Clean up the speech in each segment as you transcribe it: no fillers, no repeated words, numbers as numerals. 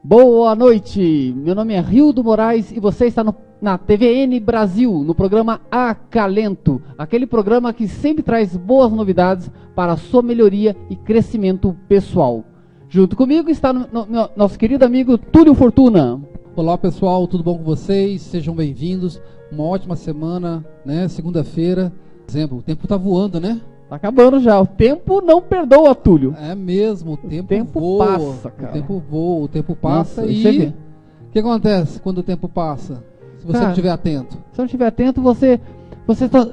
Boa noite, meu nome é Rildo Moraes e você está na TVN Brasil, no programa Acalento, aquele programa que sempre traz boas novidades para a sua melhoria e crescimento pessoal. Junto comigo está nosso querido amigo Túlio Fortuna. Olá pessoal, tudo bom com vocês? Sejam bem-vindos, uma ótima semana, né? Segunda-feira, exemplo, o tempo está voando, né? Tá acabando já, o tempo não perdoa, Túlio. É mesmo, o tempo voa, passa, cara. O tempo voa, o tempo passa. Nossa, e o que acontece quando o tempo passa? Se você não estiver atento. Se não estiver atento, você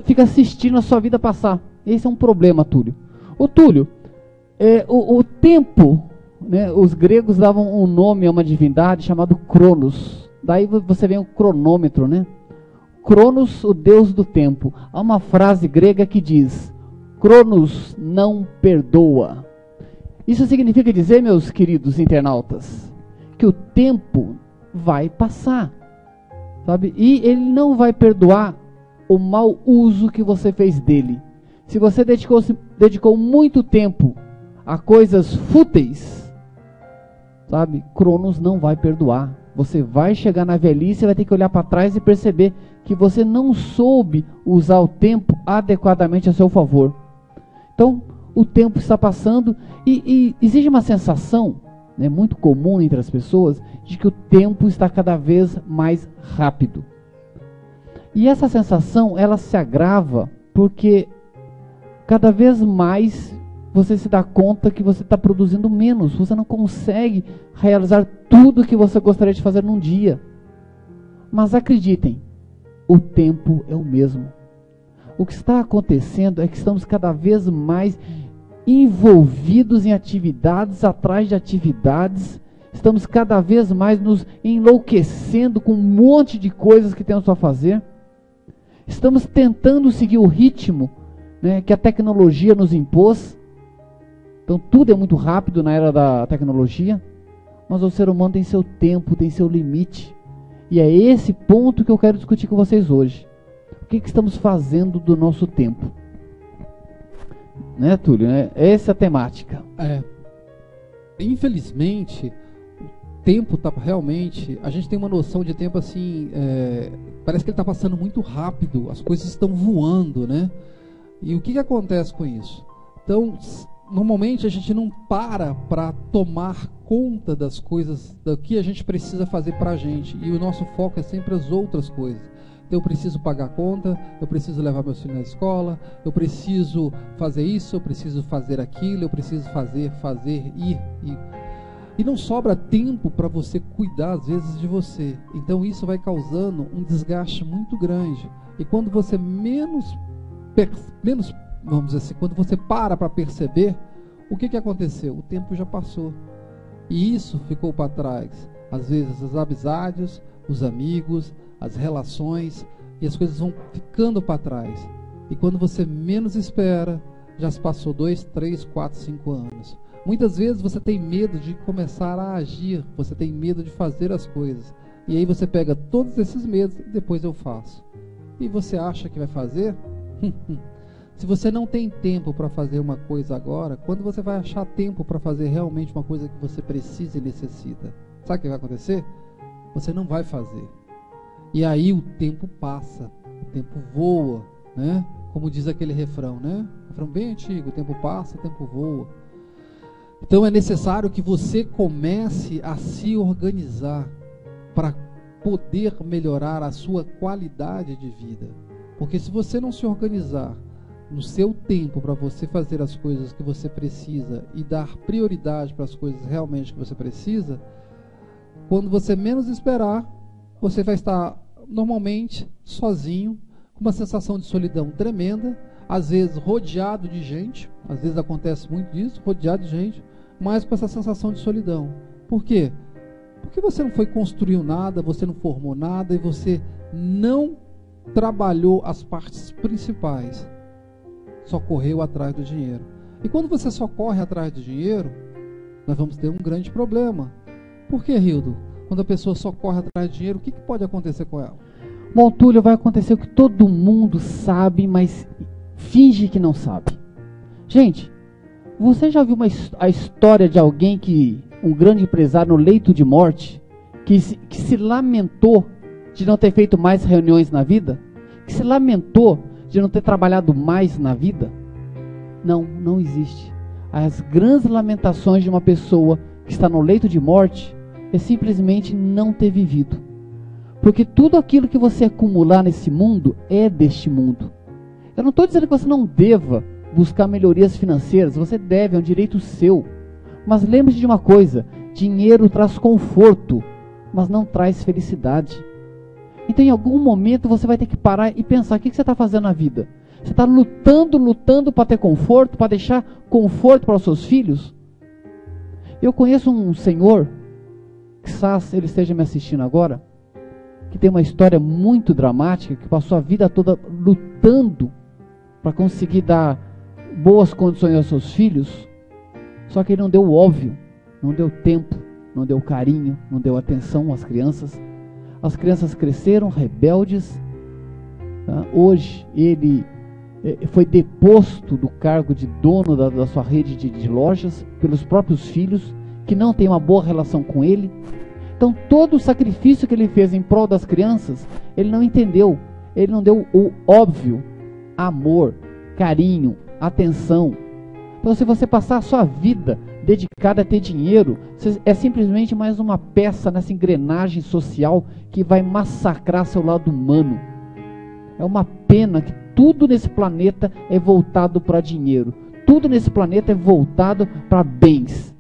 fica assistindo a sua vida passar. Esse é um problema, Túlio. Ô Túlio, o tempo, né, os gregos davam um nome a uma divindade chamado Cronos. Daí você vem o cronômetro, né? Cronos, o deus do tempo. Há uma frase grega que diz: Cronos não perdoa. Isso significa dizer, meus queridos internautas, que o tempo vai passar, sabe? E ele não vai perdoar o mau uso que você fez dele. Se você dedicou muito tempo a coisas fúteis, sabe? Cronos não vai perdoar. Você vai chegar na velhice e vai ter que olhar para trás e perceber que você não soube usar o tempo adequadamente a seu favor. Então, o tempo está passando e existe uma sensação, né, muito comum entre as pessoas, de que o tempo está cada vez mais rápido. E essa sensação, ela se agrava porque cada vez mais você se dá conta que você está produzindo menos. Você não consegue realizar tudo o que você gostaria de fazer num dia. Mas acreditem, o tempo é o mesmo. O que está acontecendo é que estamos cada vez mais envolvidos em atividades atrás de atividades. Estamos cada vez mais nos enlouquecendo com um monte de coisas que temos para fazer. Estamos tentando seguir o ritmo, né, que a tecnologia nos impôs. Então tudo é muito rápido na era da tecnologia. Mas o ser humano tem seu tempo, tem seu limite. E é esse ponto que eu quero discutir com vocês hoje. O que estamos fazendo do nosso tempo? Né, Túlio? Essa é a temática. Infelizmente, o tempo está realmente... A gente tem uma noção de tempo assim... parece que ele está passando muito rápido. As coisas estão voando, né? E o que acontece com isso? Então, normalmente a gente não para tomar conta das coisas, do que a gente precisa fazer para a gente. E o nosso foco é sempre as outras coisas. Eu preciso pagar a conta, eu preciso levar meu filho na escola, eu preciso fazer isso, eu preciso fazer aquilo, eu preciso fazer, ir. E não sobra tempo para você cuidar, às vezes, de você. Então isso vai causando um desgaste muito grande. E quando você menos vamos dizer assim, quando você para perceber, o que aconteceu? O tempo já passou. E isso ficou para trás. Às vezes as amizades, os amigos, as relações, e as coisas vão ficando para trás. E quando você menos espera, já se passou 2, 3, 4, 5 anos. Muitas vezes você tem medo de começar a agir, você tem medo de fazer as coisas. E aí você pega todos esses medos e depois eu faço. E você acha que vai fazer? Se você não tem tempo para fazer uma coisa agora, quando você vai achar tempo para fazer realmente uma coisa que você precisa e necessita? Sabe o que vai acontecer? Você não vai fazer. E aí o tempo passa, o tempo voa, né? Como diz aquele refrão, né? Refrão bem antigo: o tempo passa, o tempo voa. Então é necessário que você comece a se organizar para poder melhorar a sua qualidade de vida. Porque se você não se organizar no seu tempo para você fazer as coisas que você precisa e dar prioridade para as coisas realmente que você precisa, quando você menos esperar, você vai estar normalmente sozinho, com uma sensação de solidão tremenda, às vezes rodeado de gente, às vezes acontece muito disso, rodeado de gente, mas com essa sensação de solidão. Por quê? Porque você não foi construiu nada, você não formou nada e você não trabalhou as partes principais, só correu atrás do dinheiro. E quando você só corre atrás do dinheiro, nós vamos ter um grande problema. Por que, Rildo? Quando a pessoa só corre atrás de dinheiro, o que pode acontecer com ela? Bom, Túlio, vai acontecer o que todo mundo sabe, mas finge que não sabe. Gente, você já viu a história de alguém que um grande empresário no leito de morte, que se lamentou de não ter feito mais reuniões na vida? Que se lamentou de não ter trabalhado mais na vida? Não, não existe. As grandes lamentações de uma pessoa que está no leito de morte é simplesmente não ter vivido. Porque tudo aquilo que você acumular nesse mundo é deste mundo. Eu não estou dizendo que você não deva buscar melhorias financeiras, você deve, é um direito seu. Mas lembre-se de uma coisa: dinheiro traz conforto, mas não traz felicidade. Então em algum momento você vai ter que parar e pensar: o que você está fazendo na vida? Você está lutando para ter conforto, para deixar conforto para os seus filhos? Eu conheço um senhor, quizás ele esteja me assistindo agora, que tem uma história muito dramática, que passou a vida toda lutando para conseguir dar boas condições aos seus filhos, só que ele não deu o óbvio, não deu tempo, não deu carinho, não deu atenção às crianças. As crianças cresceram rebeldes. Tá? Hoje ele foi deposto do cargo de dono da sua rede de lojas pelos próprios filhos, que não tem uma boa relação com ele. Então todo o sacrifício que ele fez em prol das crianças, ele não entendeu, ele não deu o óbvio: amor, carinho, atenção. Então se você passar a sua vida dedicada a ter dinheiro, é simplesmente mais uma peça nessa engrenagem social que vai massacrar seu lado humano. É uma pena que tudo nesse planeta é voltado para dinheiro, tudo nesse planeta é voltado para bens.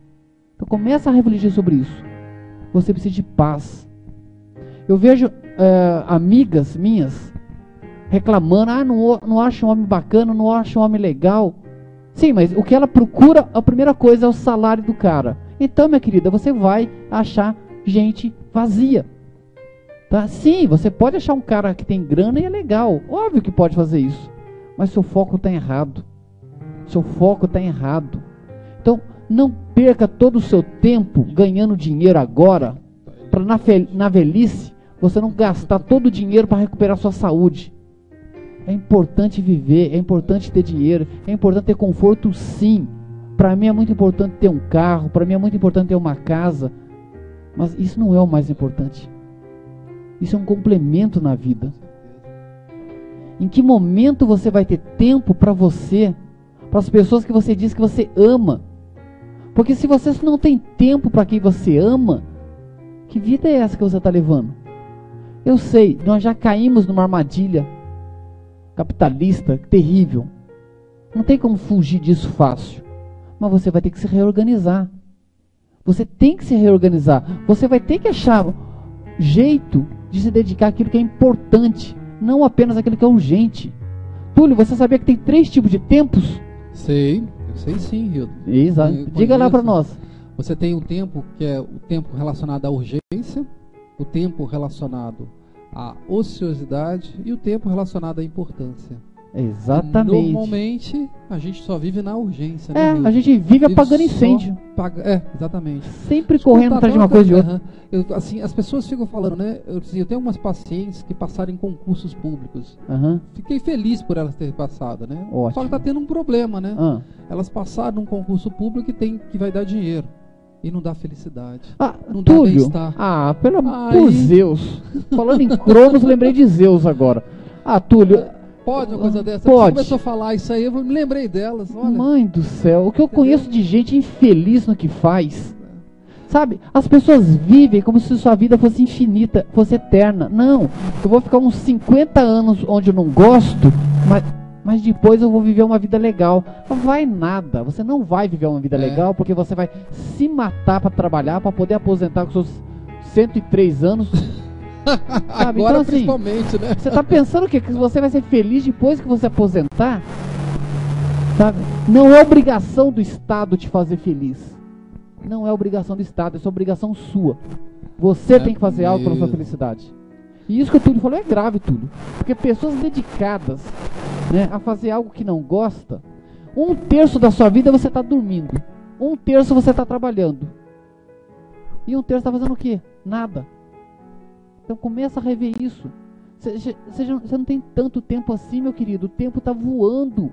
Então começa a refletir sobre isso. Você precisa de paz. Eu vejo amigas minhas reclamando: não acho um homem bacana, não acho um homem legal. Sim, mas o que ela procura, a primeira coisa é o salário do cara. Então, minha querida, você vai achar gente vazia. Tá? Sim, você pode achar um cara que tem grana e é legal. Óbvio que pode fazer isso. Mas seu foco está errado. Seu foco está errado. Então, não perca todo o seu tempo ganhando dinheiro agora, para na velhice você não gastar todo o dinheiro para recuperar sua saúde. É importante viver, é importante ter dinheiro, é importante ter conforto, sim. Para mim é muito importante ter um carro, para mim é muito importante ter uma casa, mas isso não é o mais importante. Isso é um complemento na vida. Em que momento você vai ter tempo para você, para as pessoas que você diz que você ama? Porque se você não tem tempo para quem você ama, que vida é essa que você está levando? Eu sei, nós já caímos numa armadilha capitalista terrível. Não tem como fugir disso fácil. Mas você vai ter que se reorganizar. Você tem que se reorganizar. Você vai ter que achar jeito de se dedicar àquilo que é importante, não apenas àquilo que é urgente. Túlio, você sabia que tem 3 tipos de tempos? Sei, eu sei sim, Rildo. Exato. Diga lá para nós. Você tem um tempo que é o tempo relacionado à urgência, o tempo relacionado à ociosidade e o tempo relacionado à importância. Exatamente. Normalmente a gente só vive na urgência, né, Rildo? A gente vive apagando incêndio. Exatamente. Sempre correndo atrás de uma coisa de outra. Assim, as pessoas ficam falando, né? Eu tenho umas pacientes que passaram em concursos públicos. Fiquei feliz por elas terem passado, né? Ótimo. Só que tá tendo um problema, né? Elas passaram num concurso público que vai dar dinheiro. E não dá felicidade. Não dá Túlio, bem-estar. Pelo amor de Zeus. Falando em Cronos, lembrei de Zeus agora. Túlio. Pode uma coisa dessa? Pode. Você começou a falar isso aí, eu me lembrei delas. Olha. Mãe do céu, o que eu conheço de gente infeliz no que faz. Sabe, as pessoas vivem como se sua vida fosse infinita, fosse eterna. Não, eu vou ficar uns 50 anos onde eu não gosto, mas depois eu vou viver uma vida legal. Não vai nada, você não vai viver uma vida legal, porque você vai se matar para trabalhar, para poder aposentar com seus 103 anos. Sabe? Agora, então, assim, principalmente, né? Você está pensando o quê? Que você vai ser feliz depois que você aposentar? Sabe? Não é obrigação do Estado te fazer feliz. Não é obrigação do Estado, é sua obrigação sua. Você tem que fazer algo pela sua felicidade. E isso que o Túlio falou é grave, Túlio. Porque pessoas dedicadas, né, a fazer algo que não gosta, 1/3 da sua vida você está dormindo, 1/3 você está trabalhando, e 1/3 está fazendo o quê? Nada. Então começa a rever isso. Você não tem tanto tempo assim, meu querido. O tempo está voando.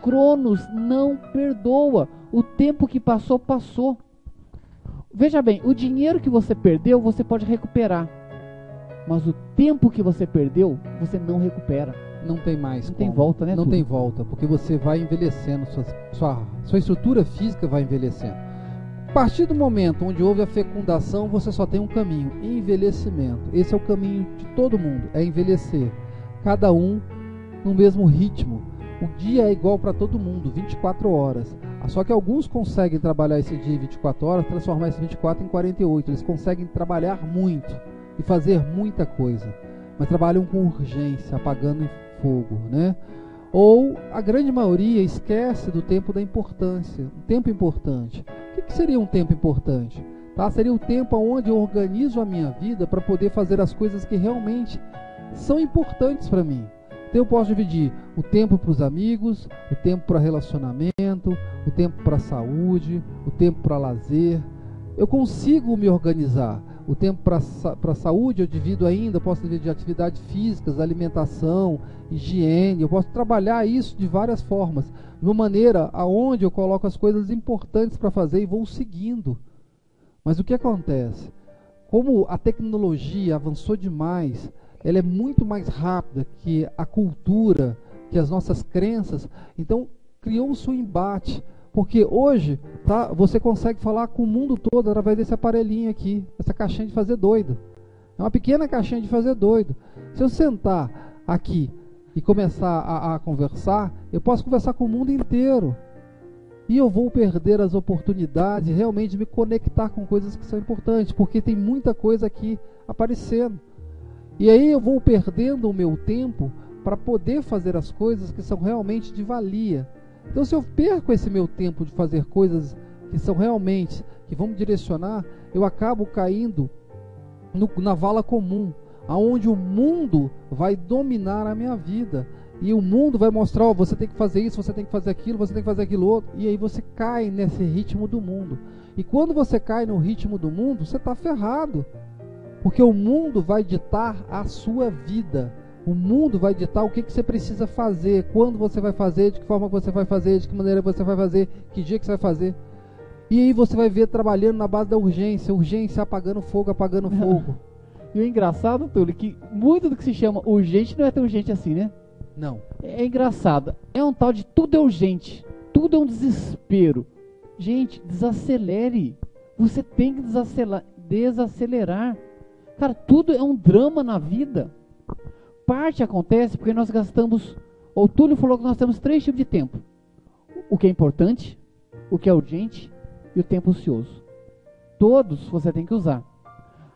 Cronos não perdoa. O tempo que passou, passou. Veja bem, o dinheiro que você perdeu, você pode recuperar. Mas o tempo que você perdeu, você não recupera. Não tem mais. Não tem volta, né? Não Túlio? tem volta, porque você vai envelhecendo, sua estrutura física vai envelhecendo. A partir do momento onde houve a fecundação, você só tem um caminho: envelhecimento. Esse é o caminho de todo mundo, é envelhecer. Cada um no mesmo ritmo. O dia é igual para todo mundo, 24 horas. Só que alguns conseguem trabalhar esse dia em 24 horas, transformar esse 24 em 48. Eles conseguem trabalhar muito e fazer muita coisa, mas trabalham com urgência, apagando em fogo, né? Ou a grande maioria esquece do tempo da importância, um tempo importante. O que seria um tempo importante? Tá? Seria o tempo onde eu organizo a minha vida para poder fazer as coisas que realmente são importantes para mim. Então eu posso dividir o tempo para os amigos, o tempo para relacionamento, o tempo para a saúde, o tempo para lazer. Eu consigo me organizar. O tempo para a saúde eu divido ainda, eu posso dividir atividades físicas, alimentação, higiene. Eu posso trabalhar isso de várias formas, de uma maneira aonde eu coloco as coisas importantes para fazer e vou seguindo. Mas o que acontece? Como a tecnologia avançou demais, ela é muito mais rápida que a cultura, que as nossas crenças. Então criou-se um embate, porque hoje você consegue falar com o mundo todo através desse aparelhinho aqui, essa caixinha de fazer doido. É uma pequena caixinha de fazer doido. Se eu sentar aqui e começar a conversar, eu posso conversar com o mundo inteiro. E eu vou perder as oportunidades realmente de me conectar com coisas que são importantes, porque tem muita coisa aqui aparecendo. E aí eu vou perdendo o meu tempo para poder fazer as coisas que são realmente de valia. Então se eu perco esse meu tempo de fazer coisas que são realmente, que vão me direcionar, eu acabo caindo na vala comum, aonde o mundo vai dominar a minha vida. E o mundo vai mostrar, ó, você tem que fazer isso, você tem que fazer aquilo, você tem que fazer aquilo outro. E aí você cai nesse ritmo do mundo. E quando você cai no ritmo do mundo, você está ferrado. Porque o mundo vai ditar a sua vida. O mundo vai ditar o que você precisa fazer, quando você vai fazer, de que forma você vai fazer, de que maneira você vai fazer, que dia que você vai fazer. E aí você vai ver trabalhando na base da urgência, urgência apagando fogo, apagando fogo. E o engraçado, Túlio, que muito do que se chama urgente não é tão urgente assim, né? Não. É engraçado. É um tal de tudo é urgente. Tudo é um desespero. Gente, desacelere. Você tem que desacelerar. Cara, tudo é um drama na vida. Parte acontece porque nós gastamos... O Túlio falou que nós temos 3 tipos de tempo. O que é importante, o que é urgente e o tempo ocioso. Todos você tem que usar.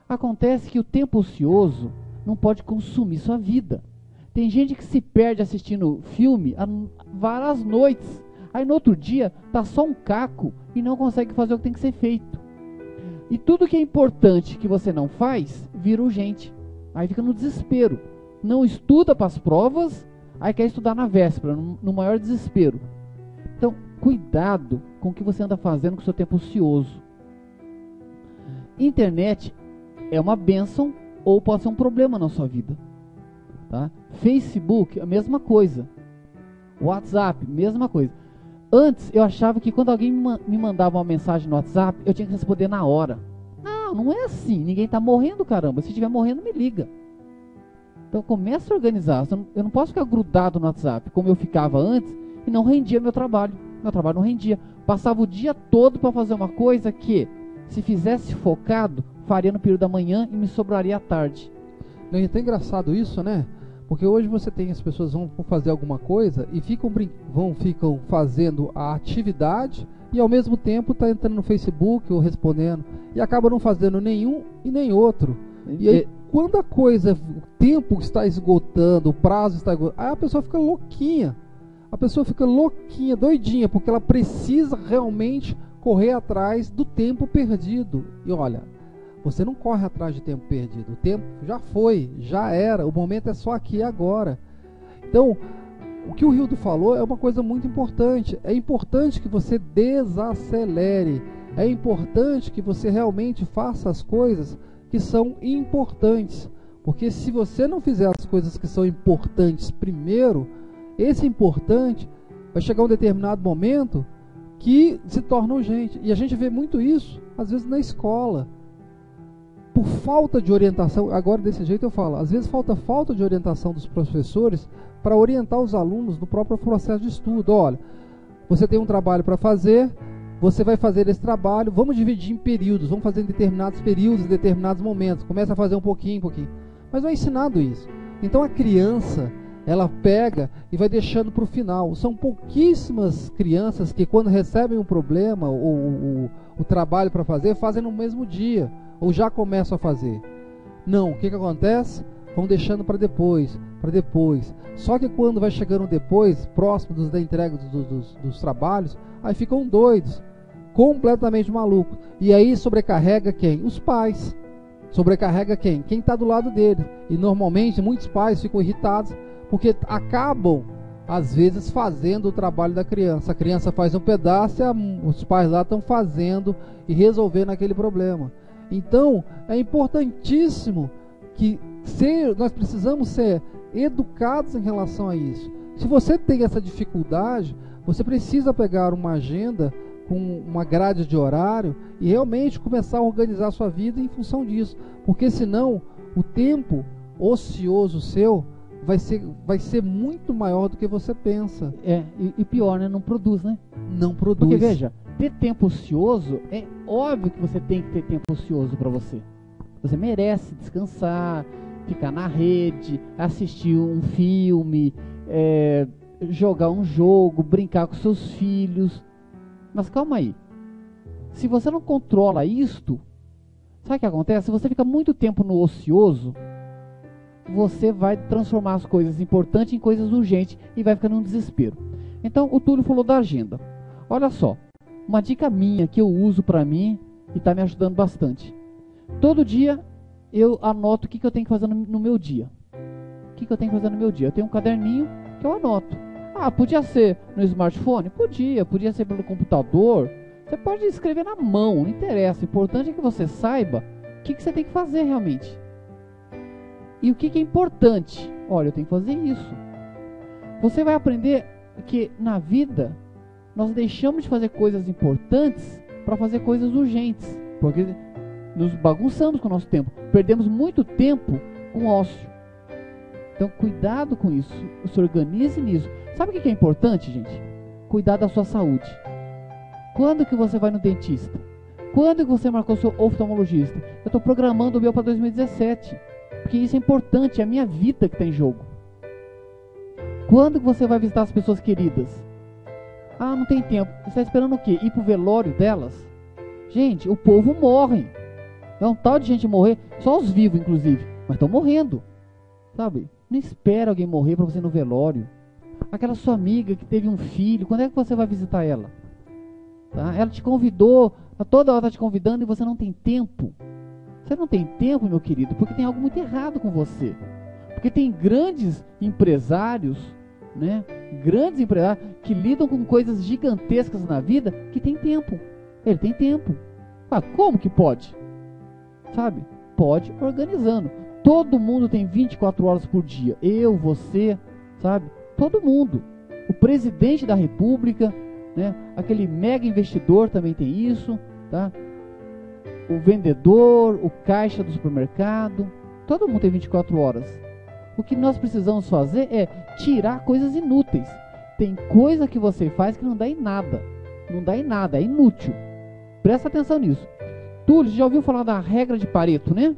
Acontece que o tempo ocioso não pode consumir sua vida. Tem gente que se perde assistindo filme várias noites. Aí no outro dia tá só um caco e não consegue fazer o que tem que ser feito. E tudo que é importante que você não faz, vira urgente. Aí fica no desespero. Não estuda para as provas, aí quer estudar na véspera, no maior desespero. Então, cuidado com o que você anda fazendo com o seu tempo ocioso. Internet é uma bênção ou pode ser um problema na sua vida. Tá? Facebook, a mesma coisa. WhatsApp, mesma coisa. Antes, eu achava que quando alguém me mandava uma mensagem no WhatsApp, eu tinha que responder na hora. Não é assim. Ninguém está morrendo, caramba. Se estiver morrendo, me liga. Então, comece a organizar. Eu não posso ficar grudado no WhatsApp, como eu ficava antes, e não rendia meu trabalho. Meu trabalho não rendia. Passava o dia todo para fazer uma coisa que, se fizesse focado, faria no período da manhã e me sobraria à tarde. É até engraçado isso, né? Porque hoje você tem, as pessoas vão fazer alguma coisa e ficam fazendo a atividade e ao mesmo tempo tá entrando no Facebook ou respondendo e acaba não fazendo nenhum e nem outro. E aí quando a coisa, o tempo está esgotando, o prazo está esgotando, aí a pessoa fica louquinha. A pessoa fica louquinha, doidinha, porque ela precisa realmente correr atrás do tempo perdido. E olha, você não corre atrás de tempo perdido. O tempo já foi, já era. O momento é só aqui e agora. Então, o que o Rildo falou é uma coisa muito importante. É importante que você desacelere. É importante que você realmente faça as coisas que são importantes. Porque se você não fizer as coisas que são importantes primeiro, esse importante vai chegar um determinado momento que se torna urgente. E a gente vê muito isso, às vezes, na escola. Por falta de orientação, agora desse jeito eu falo, às vezes falta de orientação dos professores para orientar os alunos no próprio processo de estudo. Olha, você tem um trabalho para fazer, você vai fazer esse trabalho, vamos dividir em períodos, vamos fazer em determinados períodos, em determinados momentos, começa a fazer um pouquinho. Mas não é ensinado isso. Então a criança, ela pega e vai deixando para o final. São pouquíssimas crianças que, quando recebem um problema ou o trabalho para fazer, fazem no mesmo dia, ou já começam a fazer. Não, o que acontece? Vão deixando para depois. Só que quando vai chegando depois, próximo da entrega dos trabalhos, aí ficam doidos, completamente malucos. E aí sobrecarrega quem? Os pais. Sobrecarrega quem? Quem está do lado deles. E normalmente muitos pais ficam irritados porque acabam, às vezes, fazendo o trabalho da criança. A criança faz um pedaço e os pais lá estão fazendo e resolvendo aquele problema. Então, é importantíssimo que nós precisamos ser educados em relação a isso. Se você tem essa dificuldade, você precisa pegar uma agenda com uma grade de horário e realmente começar a organizar a sua vida em função disso. Porque senão, o tempo ocioso seu vai ser muito maior do que você pensa. E pior, né? Não produz, né? Não produz. Porque veja, ter tempo ocioso, é óbvio que você tem que ter tempo ocioso para você. Você merece descansar, ficar na rede, assistir um filme, jogar um jogo, brincar com seus filhos. Mas calma aí. Se você não controla isto, sabe o que acontece? Se você fica muito tempo no ocioso, você vai transformar as coisas importantes em coisas urgentes e vai ficar num desespero. Então, o Túlio falou da agenda. Olha só, uma dica minha que eu uso para mim e está me ajudando bastante. Todo dia eu anoto o que eu tenho que fazer no meu dia. O que eu tenho que fazer no meu dia? Eu tenho um caderninho que eu anoto. Podia ser no smartphone? Podia ser pelo computador. Você pode escrever na mão, não interessa. O importante é que você saiba o que você tem que fazer realmente. E o que é importante? Olha, eu tenho que fazer isso. Você vai aprender que na vida nós deixamos de fazer coisas importantes para fazer coisas urgentes. Porque nos bagunçamos com o nosso tempo. Perdemos muito tempo com ócio. Então, cuidado com isso. Se organize nisso. Sabe o que é importante, gente? Cuidar da sua saúde. Quando que você vai no dentista? Quando que você marcou seu oftalmologista? Eu estou programando o meu para 2017. Porque isso é importante, é a minha vida que está em jogo. Quando que você vai visitar as pessoas queridas? Não tem tempo. Você está esperando o quê? Ir para o velório delas? Gente, o povo morre. É um tal de gente morrer, só os vivos, inclusive. Mas estão morrendo. Sabe? Não espera alguém morrer para você ir no velório. Aquela sua amiga que teve um filho, quando é que você vai visitar ela? Tá? Ela te convidou, toda hora está te convidando e você não tem tempo. Você não tem tempo, meu querido, porque tem algo muito errado com você. Porque tem grandes empresários, né? Grandes empresários que lidam com coisas gigantescas na vida que tem tempo. Ele tem tempo. Como que pode? Sabe? Pode organizando. Todo mundo tem 24 horas por dia. Eu, você, sabe? Todo mundo. O presidente da república, né? Aquele mega investidor também tem isso, tá? O vendedor, o caixa do supermercado, todo mundo tem 24 horas. O que nós precisamos fazer é tirar coisas inúteis. Tem coisa que você faz que não dá em nada. Não dá em nada, é inútil. Presta atenção nisso. Túlio, você já ouviu falar da regra de Pareto, né?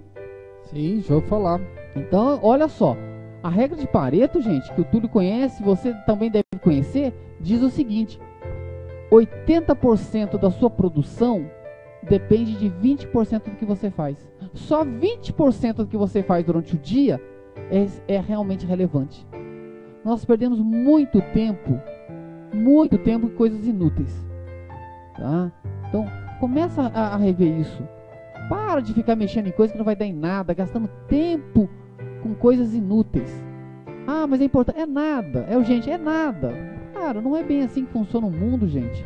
Sim, já ouvi falar. Então, olha só. A regra de Pareto, gente, que o Túlio conhece, você também deve conhecer, diz o seguinte: 80% da sua produção depende de 20% do que você faz. Só 20% do que você faz durante o dia é realmente relevante. Nós perdemos muito tempo em coisas inúteis. Tá? Então, começa a rever isso. Para de ficar mexendo em coisas que não vai dar em nada, gastando tempo com coisas inúteis. Mas é importante. É nada. É urgente. É nada. Cara, não é bem assim que funciona o mundo, gente.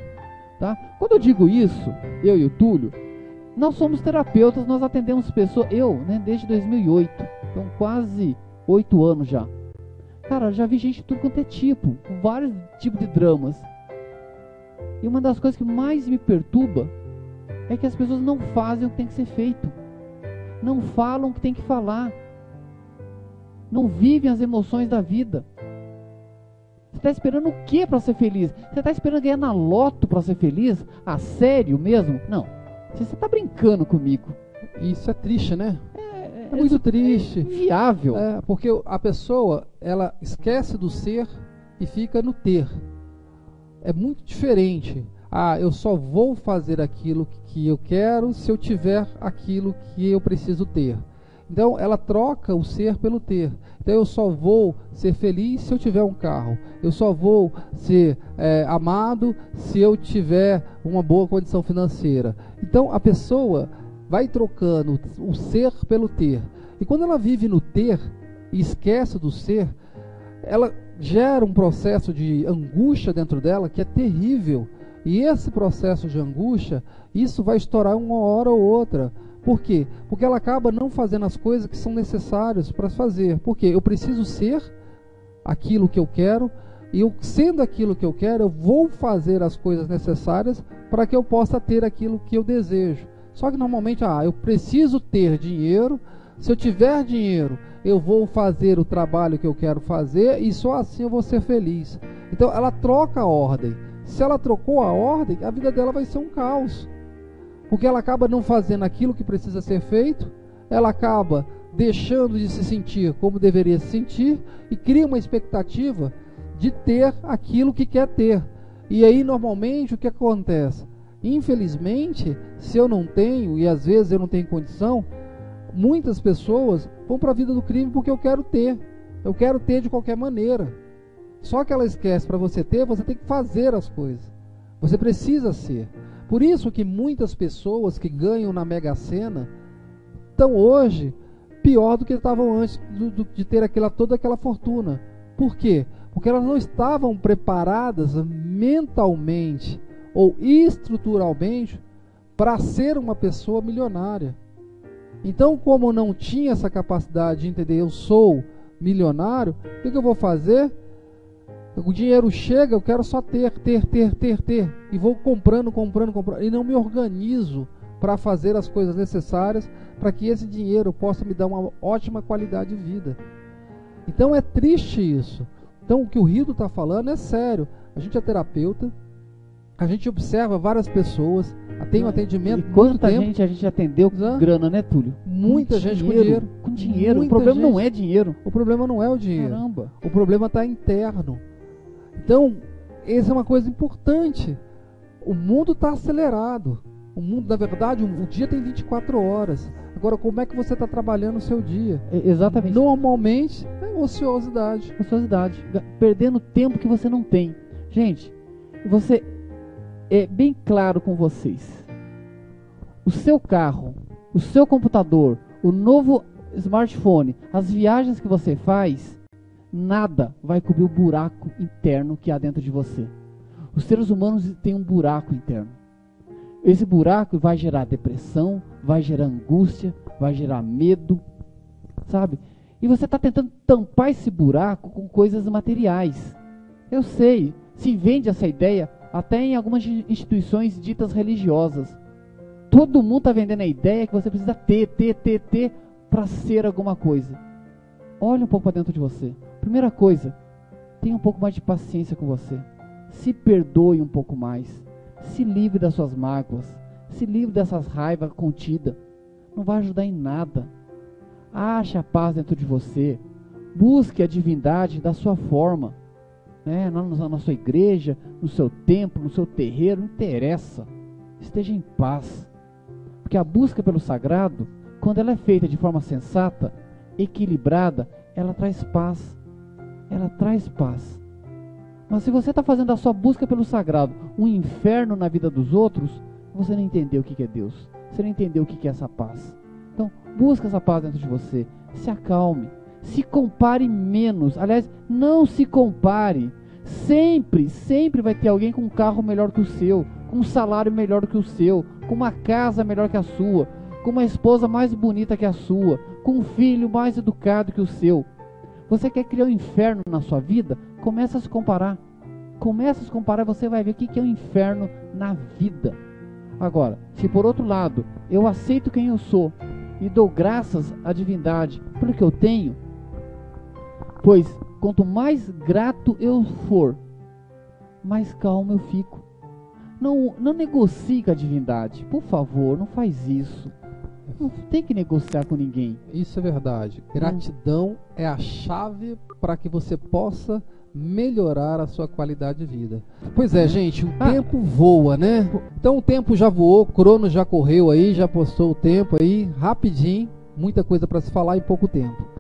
Tá? Quando eu digo isso, eu e o Túlio, nós somos terapeutas, nós atendemos pessoas, desde 2008, então quase 8 anos já. Cara, já vi gente de tudo quanto é tipo, com vários tipos de dramas. E uma das coisas que mais me perturba é que as pessoas não fazem o que tem que ser feito. Não falam o que tem que falar. Não vivem as emoções da vida. Você está esperando o que para ser feliz? Você está esperando ganhar na loto para ser feliz? A sério mesmo? Não. Você está brincando comigo. Isso é triste, né? É muito triste. É inviável. Porque a pessoa, ela esquece do ser e fica no ter. É muito diferente. Eu só vou fazer aquilo que eu quero se eu tiver aquilo que eu preciso ter. Então ela troca o ser pelo ter. Então eu só vou ser feliz se eu tiver um carro. Eu só vou ser amado se eu tiver uma boa condição financeira. Então a pessoa vai trocando o ser pelo ter. E quando ela vive no ter e esquece do ser, ela gera um processo de angústia dentro dela que é terrível. E esse processo de angústia, isso vai estourar uma hora ou outra. Por quê? Porque ela acaba não fazendo as coisas que são necessárias para fazer. Por quê? Eu preciso ser aquilo que eu quero, e eu, sendo aquilo que eu quero, eu vou fazer as coisas necessárias para que eu possa ter aquilo que eu desejo. Só que normalmente, eu preciso ter dinheiro. Se eu tiver dinheiro, eu vou fazer o trabalho que eu quero fazer, e só assim eu vou ser feliz. Então ela troca a ordem. Se ela trocou a ordem, a vida dela vai ser um caos. Porque ela acaba não fazendo aquilo que precisa ser feito, ela acaba deixando de se sentir como deveria se sentir, e cria uma expectativa de ter aquilo que quer ter. E aí normalmente o que acontece? Infelizmente, se eu não tenho, e às vezes eu não tenho condição, muitas pessoas vão para a vida do crime porque eu quero ter de qualquer maneira. Só que ela esquece, para você ter, você tem que fazer as coisas. Você precisa ser. Por isso que muitas pessoas que ganham na Mega Sena estão hoje pior do que estavam antes de ter toda aquela fortuna. Por quê? Porque elas não estavam preparadas mentalmente ou estruturalmente para ser uma pessoa milionária. Então, como não tinha essa capacidade de entender, eu sou milionário, o que eu vou fazer? O dinheiro chega, eu quero só ter. E vou comprando. E não me organizo para fazer as coisas necessárias para que esse dinheiro possa me dar uma ótima qualidade de vida. Então é triste isso. Então o que o Rildo está falando é sério. A gente é terapeuta, a gente observa várias pessoas, tem um atendimento. E quanta gente a gente atendeu com grana, né, Túlio? Muita gente com dinheiro. Com dinheiro. O problema não é dinheiro. O problema não é o dinheiro. Caramba. O problema está interno. Então, essa é uma coisa importante. O mundo está acelerado. O mundo, na verdade, o dia tem 24 horas. Agora, como é que você está trabalhando o seu dia? Exatamente. Normalmente, é ociosidade. Ociosidade. Perdendo tempo que você não tem. Gente, você é bem claro com vocês. O seu carro, o seu computador, o novo smartphone, as viagens que você faz, nada vai cobrir o buraco interno que há dentro de você. Os seres humanos têm um buraco interno. Esse buraco vai gerar depressão, vai gerar angústia, vai gerar medo, sabe? E você está tentando tampar esse buraco com coisas materiais. Eu sei, se vende essa ideia até em algumas instituições ditas religiosas. Todo mundo está vendendo a ideia que você precisa ter para ser alguma coisa. Olha um pouco para dentro de você. Primeira coisa, tenha um pouco mais de paciência com você. Se perdoe um pouco mais. Se livre das suas mágoas. Se livre dessas raivas contidas. Não vai ajudar em nada. Ache a paz dentro de você. Busque a divindade da sua forma. Na sua igreja, no seu templo, no seu terreiro, não interessa. Esteja em paz. Porque a busca pelo sagrado, quando ela é feita de forma sensata, equilibrada, ela traz paz. Ela traz paz. Mas se você está fazendo a sua busca pelo sagrado um inferno na vida dos outros, você não entendeu o que é Deus. Você não entendeu o que é essa paz. Então, busca essa paz dentro de você. Se acalme. Se compare menos. Aliás, não se compare. Sempre vai ter alguém com um carro melhor que o seu, com um salário melhor do que o seu, com uma casa melhor que a sua, com uma esposa mais bonita que a sua, com um filho mais educado que o seu. Você quer criar um inferno na sua vida? Começa a se comparar. Começa a se comparar, você vai ver o que é o inferno na vida. Agora, se por outro lado, eu aceito quem eu sou e dou graças à divindade pelo que eu tenho, pois quanto mais grato eu for, mais calmo eu fico. Não negocie com a divindade, por favor, não faz isso. Não tem que negociar com ninguém. Isso é verdade. Gratidão é a chave para que você possa melhorar a sua qualidade de vida. Pois é, gente, o tempo voa, né? Então o tempo já voou, o crono já correu aí, já postou o tempo aí, rapidinho, muita coisa para se falar em pouco tempo.